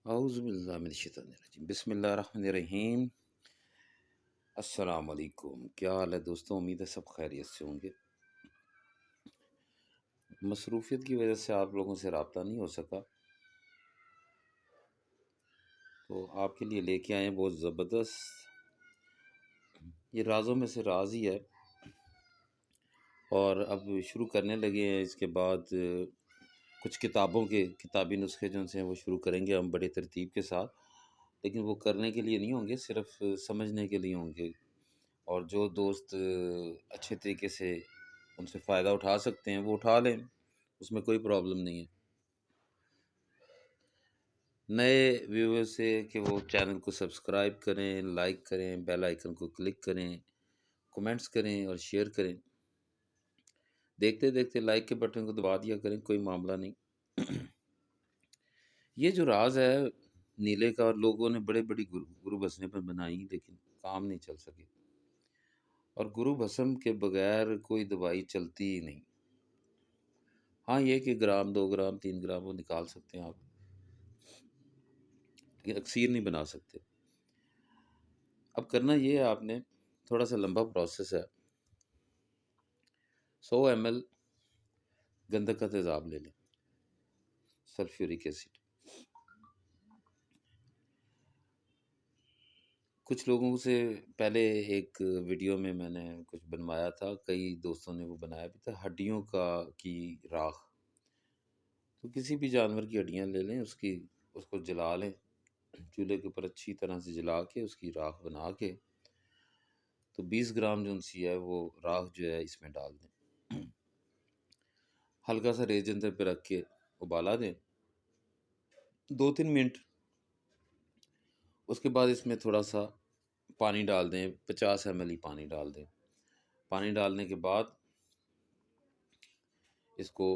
اعوذ باللہ من الشیطان الرجیم، بسم اللہ الرحمن الرحیم۔ السلام علیکم، کیا حال ہے دوستوں؟ امید ہے سب خیریت سے ہوں گے۔ مصروفیت کی وجہ سے آپ لوگوں سے رابطہ نہیں ہو سکا، تو آپ کے لیے لے کے آئے ہیں بہت زبردست، یہ رازوں میں سے راز ہی ہے، اور اب شروع کرنے لگے ہیں۔ اس کے بعد کچھ کتابی نسخے جو سے ہیں وہ شروع کریں گے ہم بڑے ترتیب کے ساتھ، لیکن وہ کرنے کے لیے نہیں ہوں گے، صرف سمجھنے کے لیے ہوں گے، اور جو دوست اچھے طریقے سے ان سے فائدہ اٹھا سکتے ہیں وہ اٹھا لیں، اس میں کوئی پرابلم نہیں ہے۔ نئے ویور سے کہ وہ چینل کو سبسکرائب کریں، لائک کریں، بیل آئیکن کو کلک کریں، کومنٹس کریں اور شیئر کریں۔ دیکھتے دیکھتے لائک کے بٹن کو دبا دیا کریں، کوئی معاملہ نہیں۔ یہ جو راز ہے نیلے کا، اور لوگوں نے بڑے بڑی گرو بھسمیں پر بنائی، لیکن کام نہیں چل سکے، اور گرو بھسم کے بغیر کوئی دوائی چلتی ہی نہیں۔ ہاں یہ کہ گرام 2 گرام 3 گرام وہ نکال سکتے ہیں آپ، لیکن اکسیر نہیں بنا سکتے۔ اب کرنا یہ ہے، آپ نے تھوڑا سا لمبا پروسیس ہے۔ 100 ml گندھک کا تیزاب لے لیں، سلفیورک ایسڈ۔ کچھ لوگوں سے پہلے ایک ویڈیو میں نے کچھ بنوایا تھا، کئی دوستوں نے وہ بنایا بھی تھا، ہڈیوں کی راکھ۔ تو کسی بھی جانور کی ہڈیاں لے لیں، اس کو جلا لیں، چولہے کے اوپر اچھی طرح سے جلا کے اس کی راکھ بنا کے، تو 20 گرام جو سی ہے وہ راکھ جو ہے اس میں ڈال دیں، ہلکا سا ریجنٹر پہ رکھ کے ابالا دیں 2-3 منٹ۔ اس کے بعد اس میں تھوڑا سا پانی ڈال دیں، 50 ml ہی پانی ڈال دیں۔ پانی ڈالنے کے بعد اس کو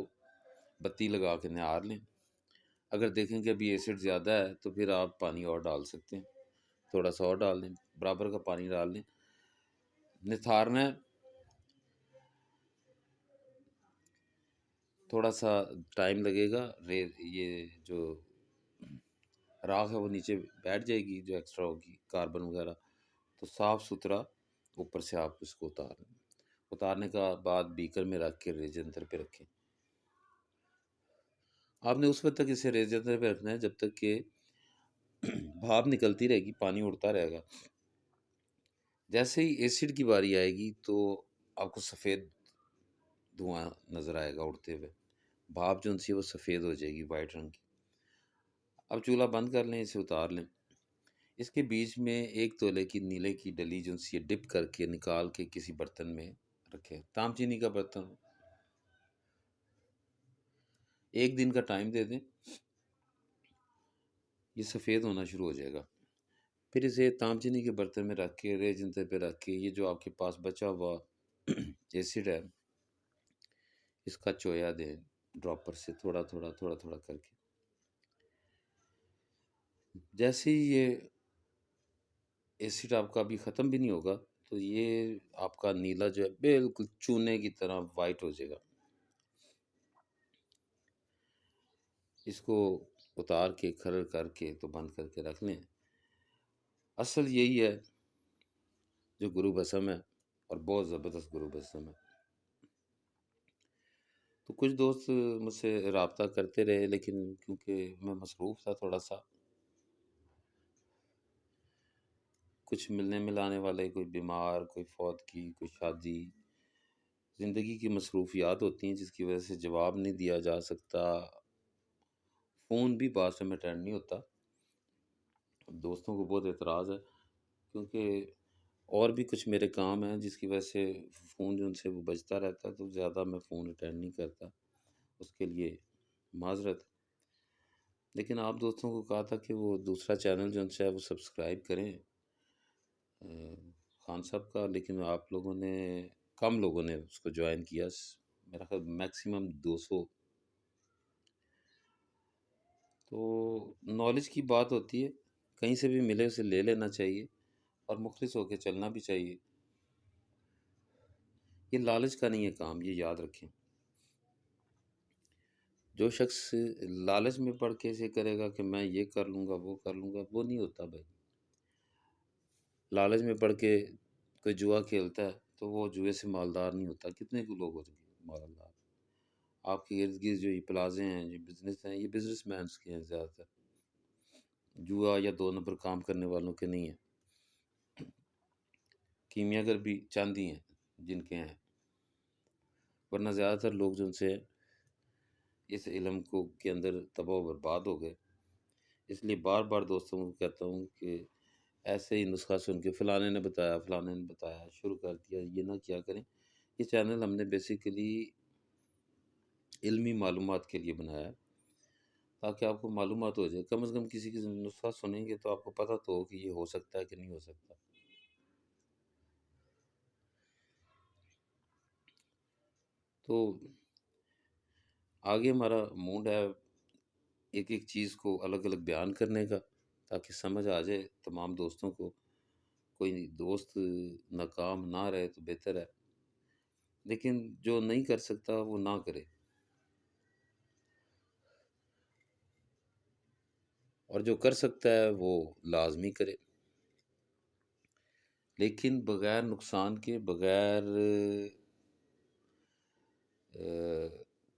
بتی لگا کے نہار لیں۔ اگر دیکھیں کہ ابھی ایسڈ زیادہ ہے تو پھر آپ پانی اور ڈال سکتے ہیں، تھوڑا سا اور ڈال دیں، برابر کا پانی ڈال دیں، نتھارنا ہے۔ تھوڑا سا ٹائم لگے گا، یہ جو راکھ ہے وہ نیچے بیٹھ جائے گی، جو ایکسٹرا ہوگی کاربن وغیرہ، تو صاف ستھرا اوپر سے آپ اس کو اتارنے کا بعد بیکر میں رکھ کے ریجنٹر پہ رکھیں۔ آپ نے اس وقت تک اسے ریجنٹر پہ رکھنا ہے جب تک کہ بھاپ نکلتی رہے گی، پانی اڑتا رہے گا۔ جیسے ہی ایسڈ کی باری آئے گی تو آپ کو سفید دھواں نظر آئے گا اڑتے ہوئے، بھاپ جو سی وہ سفید ہو جائے گی، وائٹ رنگ کی۔ اب چولہا بند کر لیں، اسے اتار لیں۔ اس کے بیچ میں 1 تولے کی نیلے کی ڈلی جو سی ڈپ کر کے نکال کے کسی برتن میں رکھیں، تام چینی کا برتن ہو۔ 1 دن کا ٹائم دے دیں، یہ سفید ہونا شروع ہو جائے گا۔ پھر اسے تام چینی کے برتن میں رکھ کے ریجنٹر پہ رکھ کے، یہ جو آپ کے پاس بچا ہوا ایسڈ ہے اس کا چویا دیں ڈراپر سے، تھوڑا تھوڑا تھوڑا تھوڑا کر کے۔ جیسے ہی یہ ایسڈ آپ کا ابھی ختم بھی نہیں ہوگا تو یہ آپ کا نیلا جو ہے بالکل چونے کی طرح وائٹ ہو جائے گا۔ اس کو اتار کے کھرل کر کے تو بند کر کے رکھ لیں۔ اصل یہی ہے جو گرو بھسم ہے، اور بہت زبردست گرو بھسم ہے۔ تو کچھ دوست مجھ سے رابطہ کرتے رہے، لیکن کیونکہ میں مصروف تھا تھوڑا سا، کچھ ملنے ملانے والے، کوئی بیمار، کوئی فوت کی، کوئی شادی، زندگی کی مصروفیات ہوتی ہیں جس کی وجہ سے جواب نہیں دیا جا سکتا، فون بھی بعض میں اٹینڈ نہیں ہوتا۔ دوستوں کو بہت اعتراض ہے، کیونکہ اور بھی کچھ میرے کام ہیں جس کی وجہ سے فون جو ان سے وہ بجتا رہتا ہے، تو زیادہ میں فون اٹینڈ نہیں کرتا، اس کے لیے معذرت۔ لیکن آپ دوستوں کو کہا تھا کہ وہ دوسرا چینل جو ان سے ہے وہ سبسکرائب کریں خان صاحب کا، لیکن آپ لوگوں نے، کم لوگوں نے اس کو جوائن کیا، میرا خیال میکسیمم 200۔ تو نالج کی بات ہوتی ہے، کہیں سے بھی ملے اسے لے لینا چاہیے، اور مخلص ہو کے چلنا بھی چاہیے۔ یہ لالچ کا نہیں ہے کام، یہ یاد رکھیں۔ جو شخص لالچ میں پڑھ کے اسے کرے گا کہ میں یہ کر لوں گا وہ کر لوں گا، وہ نہیں ہوتا بھائی۔ لالچ میں پڑھ کے کوئی جوا کھیلتا ہے تو وہ جوئے سے مالدار نہیں ہوتا۔ کتنے کو لوگ ہو چکے ہیں مالدار؟ آپ کے ارد گرد جو یہ پلازے ہیں، جو بزنس ہیں، یہ بزنس مینس کے ہیں زیادہ تر، جوا یا 2 نمبر کام کرنے والوں کے نہیں ہیں۔ کیمیا گر بھی چاندی ہیں جن کے ہیں، ورنہ زیادہ تر لوگ جو ان سے اس علم کو کے اندر تباہ و برباد ہو گئے۔ اس لیے بار بار دوستوں کو کہتا ہوں کہ ایسے ہی نسخہ سن کے فلانے نے بتایا فلانے نے بتایا شروع کر دیا، یہ نہ کیا کریں۔ یہ چینل ہم نے بیسیکلی علمی معلومات کے لیے بنایا ہے، تاکہ آپ کو معلومات ہو جائے۔ کم از کم کسی کی نسخہ سنیں گے تو آپ کو پتہ تو ہو کہ یہ ہو سکتا ہے کہ نہیں ہو سکتا۔ تو آگے ہمارا موڈ ہے ایک ایک چیز کو الگ الگ بیان کرنے کا، تاکہ سمجھ آ جائے تمام دوستوں کو۔ کوئی دوست ناکام نہ رہے تو بہتر ہے، لیکن جو نہیں کر سکتا وہ نہ کرے، اور جو کر سکتا ہے وہ لازمی کرے، لیکن بغیر نقصان کے، بغیر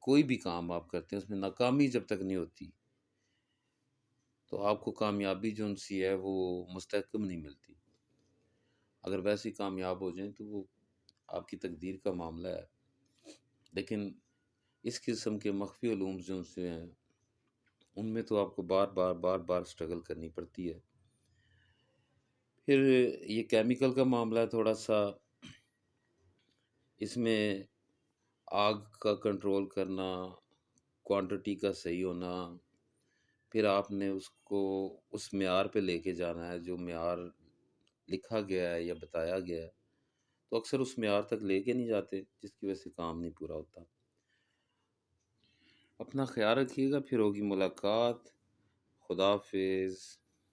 کوئی بھی کام آپ کرتے ہیں اس میں ناکامی جب تک نہیں ہوتی تو آپ کو کامیابی جو ان سی ہے وہ مستحکم نہیں ملتی۔ اگر ویسے کامیاب ہو جائیں تو وہ آپ کی تقدیر کا معاملہ ہے، لیکن اس قسم کے مخفی علوم جو ان سے ہیں ان میں تو آپ کو بار بار بار بار سٹرگل کرنی پڑتی ہے۔ پھر یہ کیمیکل کا معاملہ ہے تھوڑا سا، اس میں آگ کا کنٹرول کرنا، کوانٹٹی کا صحیح ہونا، پھر آپ نے اس کو اس معیار پہ لے کے جانا ہے جو معیار لکھا گیا ہے یا بتایا گیا ہے، تو اکثر اس معیار تک لے کے نہیں جاتے، جس کی وجہ سے کام نہیں پورا ہوتا۔ اپنا خیال رکھیے گا، پھر ہوگی ملاقات۔ خدا حافظ۔